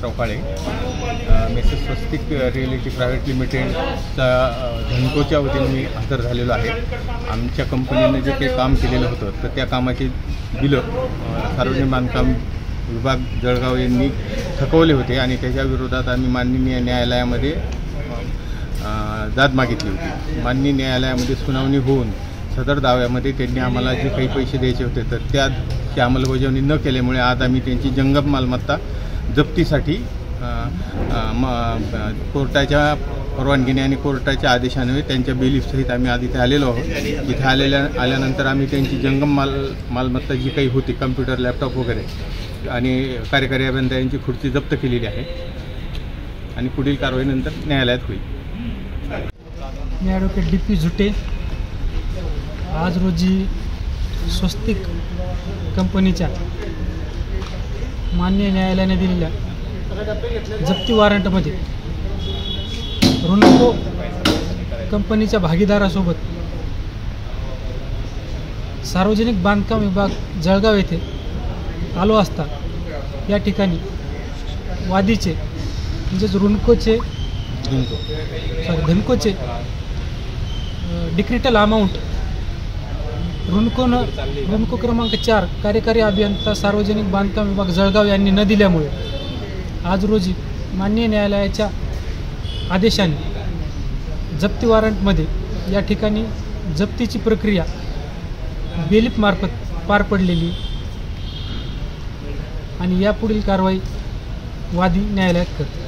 चौकाळे messages स्वस्तिक reality private लिमिटेडचा धनकोच्या वतीने मी हजर झालेलो आहे। आमच्या कंपनीने जे काही काम केलेलं होतं तर त्या कामाची बिलं सार्वजनिक बांधकाम विभाग जळगाव यांनी थकवले होते आणि त्याच्या विरोधात आम्ही माननीय न्यायालयामध्ये दाद मागितली होती। माननीय न्यायालयामध्ये सुनावणी होऊन सदर दाव्यामध्ये त्यांनी आम्हाला जे काही पैसे द्यायचे होते तर त्याची अंमलबजावणी न केल्यामुळे आज आम्ही त्यांची जंगम मालमत्ता जप्तीसाठी कोर्टाच्या परवानगीने आणि कोर्टाच्या आदेशाने त्यांच्या बेलीफसहित आम्ही आज इथे आलेलो आहोत। इथे आल्यानंतर आम्ही त्यांची जंगम मालमत्ता जी काही होती कम्प्युटर लॅपटॉप वगैरे आणि कार्यकारी अभियंत्यांची खुर्ची जप्त केलेली आहे आणि पुढील कारवाईनंतर न्यायालयात होईल। मी ॲडव्होकेट DP झुटे आज रोजी स्वस्तिक कंपनीच्या मान्य न्यायालयाने दिलेल्या जप्ती वॉरंटमध्ये रुनको कंपनीच्या भागीदारासोबत सार्वजनिक बांधकाम विभाग जळगाव येथे आलो असता या ठिकाणी वादीचे म्हणजेच धनकोचे डिक्रिटल अमाऊंट रुनको क्रमांक 4 कार्यकारी अभियंता सार्वजनिक बांधकाम विभाग जळगाव यांनी न दिल्यामुळे आज रोजी माननीय न्यायालयाच्या आदेशाने जप्ती वॉरंटमध्ये या ठिकाणी जप्तीची प्रक्रिया बेलीफ मार्फत पार पडलेली आणि यापुढील कारवाई वादी न्यायालयात करते।